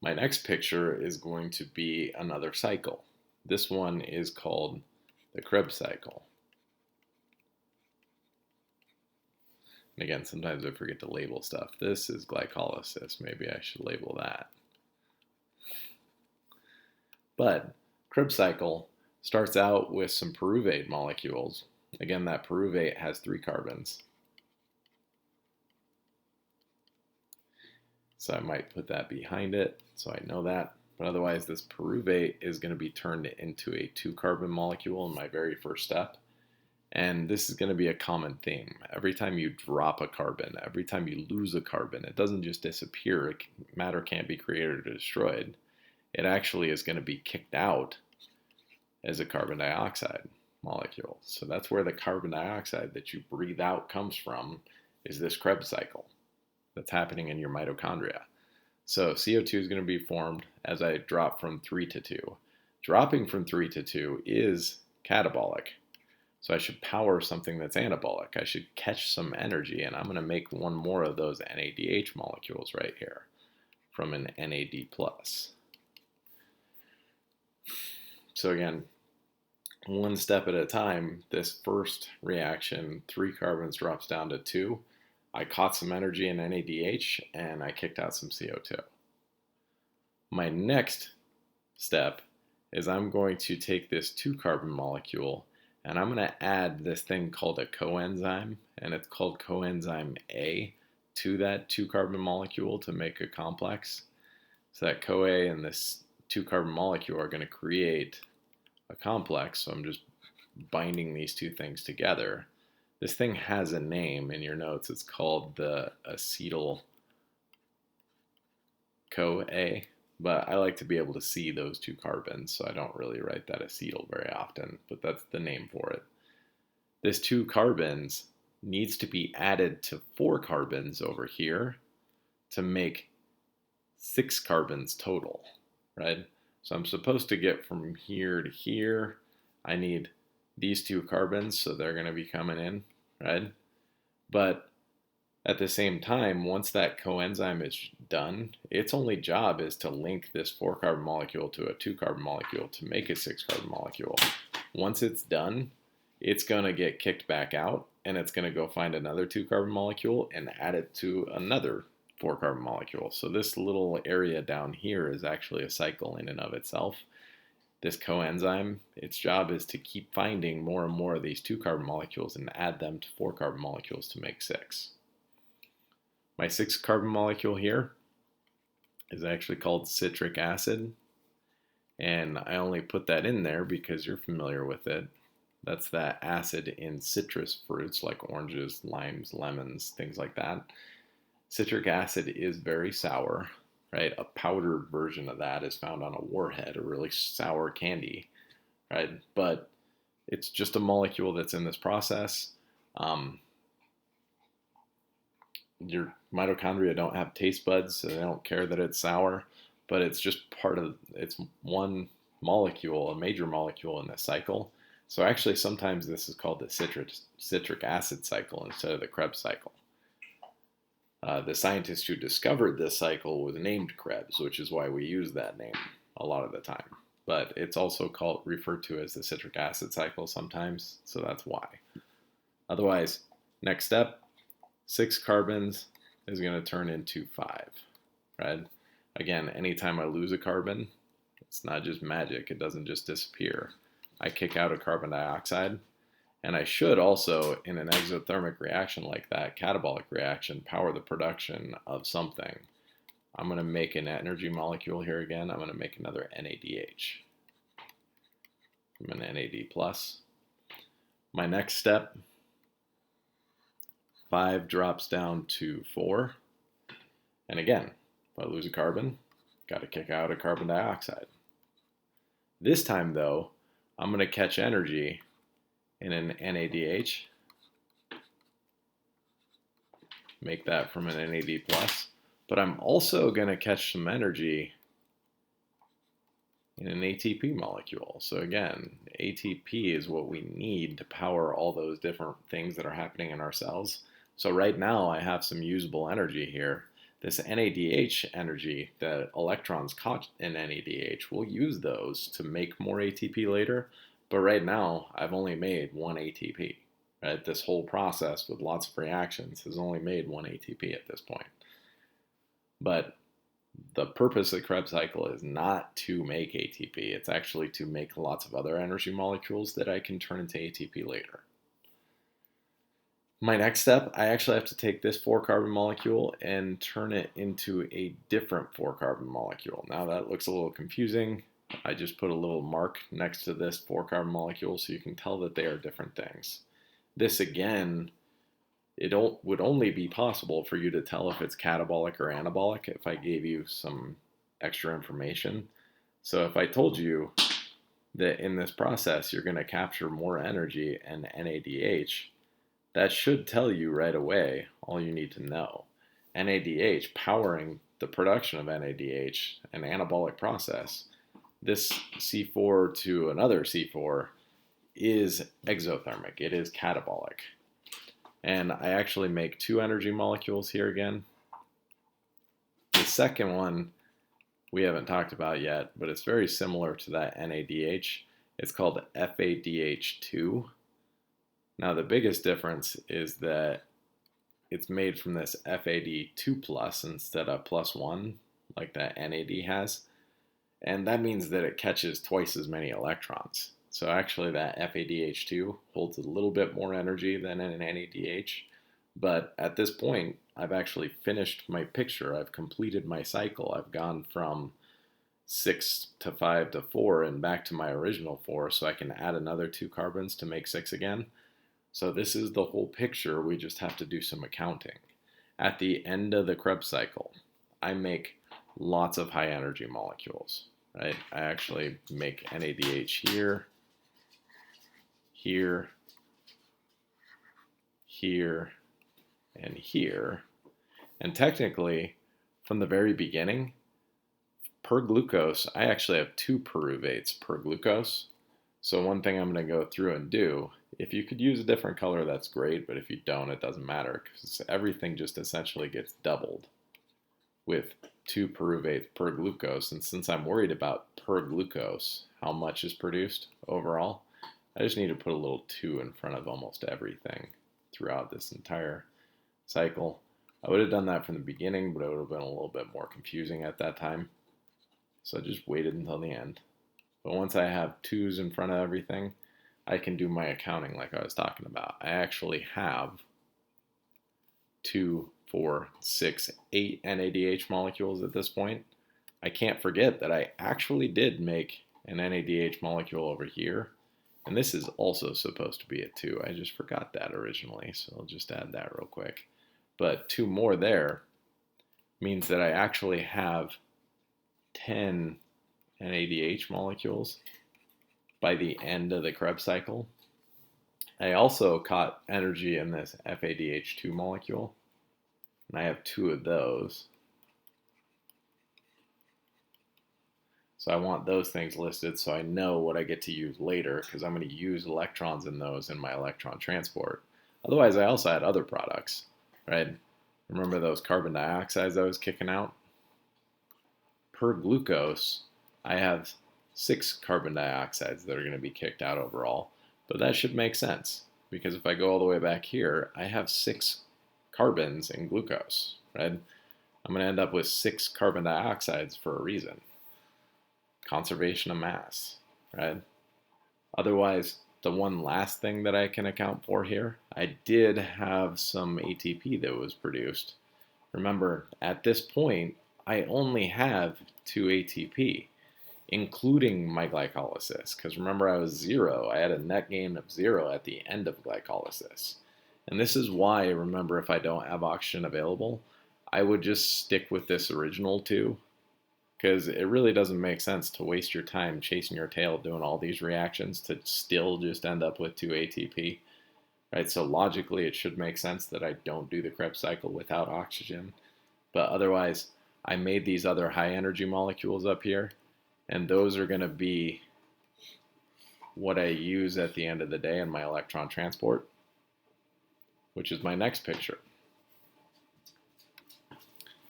My next picture is going to be another cycle. This one is called the Krebs cycle. And again, sometimes I forget to label stuff. This is glycolysis. Maybe I should label that. But Krebs cycle starts out with some pyruvate molecules. Again, that pyruvate has 3 carbons. So I might put that behind it so I know that. But otherwise, this pyruvate is going to be turned into a 2-carbon molecule in my very first step. And this is going to be a common theme. Every time you drop a carbon, every time you lose a carbon, it doesn't just disappear. Matter can't be created or destroyed. It actually is going to be kicked out as a carbon dioxide molecule. So that's where the carbon dioxide that you breathe out comes from, is this Krebs cycle that's happening in your mitochondria. So CO2 is going to be formed as I drop from 3 to 2. Dropping from 3 to 2 is catabolic. So I should power something that's anabolic. I should catch some energy, and I'm going to make one more of those NADH molecules right here from an NAD+. So again, one step at a time, this first reaction, 3 carbons drops down to 2. I caught some energy in NADH, and I kicked out some CO2. My next step is I'm going to take this 2-carbon molecule, and I'm going to add this thing called a coenzyme, and it's called coenzyme A, to that 2-carbon molecule to make a complex. So that CoA and this 2-carbon molecule are going to create a complex. So I'm just binding these 2 things together. This thing has a name in your notes. It's called the acetyl CoA, but I like to be able to see those 2 carbons, so I don't really write that acetyl very often, but that's the name for it. This 2 carbons needs to be added to 4 carbons over here to make 6 carbons total, right? So I'm supposed to get from here to here. I need these 2 carbons, so they're going to be coming in, right? But at the same time, once that coenzyme is done, its only job is to link this 4-carbon molecule to a 2-carbon molecule to make a 6-carbon molecule. Once it's done, it's going to get kicked back out, and it's going to go find another 2-carbon molecule and add it to another 4-carbon molecule. So this little area down here is actually a cycle in and of itself. This coenzyme, its job is to keep finding more and more of these 2-carbon molecules and add them to 4-carbon molecules to make 6. My 6-carbon molecule here is actually called citric acid, and I only put that in there because you're familiar with it. That's that acid in citrus fruits like oranges, limes, lemons, things like that. Citric acid is very sour, right? A powdered version of that is found on a warhead, a really sour candy, right? But it's just a molecule that's in this process. Your mitochondria don't have taste buds, so they don't care that it's sour, but it's just part of, it's one molecule, a major molecule in this cycle. So actually sometimes this is called the citric acid cycle instead of the Krebs cycle. The scientist who discovered this cycle was named Krebs, which is why we use that name a lot of the time. But it's also referred to as the citric acid cycle sometimes, so that's why. Otherwise, next step, 6 carbons is going to turn into 5, right? Again, anytime I lose a carbon, it's not just magic. It doesn't just disappear. I kick out a carbon dioxide, and I should also, in an exothermic reaction like that, catabolic reaction, power the production of something. I'm going to make an energy molecule here again. I'm going to make another NADH. I'm an NAD+. My next step, 5 drops down to 4. And again, if I lose a carbon, got to kick out a carbon dioxide. This time, though, I'm going to catch energy in an NADH. Make that from an NAD+. But I'm also going to catch some energy in an ATP molecule. So again, ATP is what we need to power all those different things that are happening in our cells. So right now I have some usable energy here this NADH energy that electrons caught in NADH, we'll use those to make more ATP later. But right now, I've only made one ATP. Right? This whole process with lots of reactions has only made one ATP at this point. But the purpose of the Krebs cycle is not to make ATP. It's actually to make lots of other energy molecules that I can turn into ATP later. My next step, I actually have to take this 4-carbon molecule and turn it into a different 4-carbon molecule. Now that looks a little confusing. I just put a little mark next to this 4-carbon molecule so you can tell that they are different things. This again, it would only be possible for you to tell if it's catabolic or anabolic if I gave you some extra information. So if I told you that in this process you're going to capture more energy and NADH, that should tell you right away all you need to know. NADH powering the production of NADH, an anabolic process. This C4 to another C4 is exothermic. It is catabolic. And I actually make 2 energy molecules here again. The second one we haven't talked about yet, but it's very similar to that NADH. It's called FADH2. Now the biggest difference is that it's made from this FAD2 plus instead of +1 like that NAD has. And that means that it catches twice as many electrons. So actually that FADH2 holds a little bit more energy than an NADH. But at this point, I've actually finished my picture. I've completed my cycle. I've gone from 6 to 5 to 4 and back to my original 4, so I can add another 2 carbons to make 6 again. So this is the whole picture. We just have to do some accounting. At the end of the Krebs cycle, I make lots of high energy molecules, right? I actually make NADH here, here, here, and here. And technically, from the very beginning, per glucose, I actually have 2 pyruvates per glucose. So one thing I'm going to go through and do, if you could use a different color, that's great, but if you don't, it doesn't matter, because everything just essentially gets doubled with 2 pyruvates per glucose. And since I'm worried about per glucose, how much is produced overall, I just need to put a little 2 in front of almost everything throughout this entire cycle. I would have done that from the beginning, but it would have been a little bit more confusing at that time. So I just waited until the end. But once I have 2s in front of everything, I can do my accounting like I was talking about. I actually have 2, 4, 6, 8 NADH molecules at this point. I can't forget that I actually did make an NADH molecule over here. And this is also supposed to be a 2. I just forgot that originally, so I'll just add that real quick. But 2 more there means that I actually have 10 NADH molecules by the end of the Krebs cycle. I also caught energy in this FADH2 molecule, and I have 2 of those. So I want those things listed so I know what I get to use later, because I'm going to use electrons in those in my electron transport. Otherwise, I also had other products, right? Remember those carbon dioxides I was kicking out? Per glucose, I have 6 carbon dioxides that are going to be kicked out overall, but that should make sense, because if I go all the way back here, I have 6 carbons in glucose, right? I'm going to end up with 6 carbon dioxides for a reason. Conservation of mass, right? Otherwise, the one last thing that I can account for here, I did have some ATP that was produced. Remember, at this point, I only have 2 ATP, including my glycolysis, because remember I was 0. I had a net gain of 0 at the end of glycolysis. And this is why, remember, if I don't have oxygen available, I would just stick with this original 2, because it really doesn't make sense to waste your time chasing your tail doing all these reactions to still just end up with 2 ATP, right? So logically it should make sense that I don't do the Krebs cycle without oxygen, but otherwise I made these other high energy molecules up here, and those are going to be what I use at the end of the day in my electron transport, which is my next picture.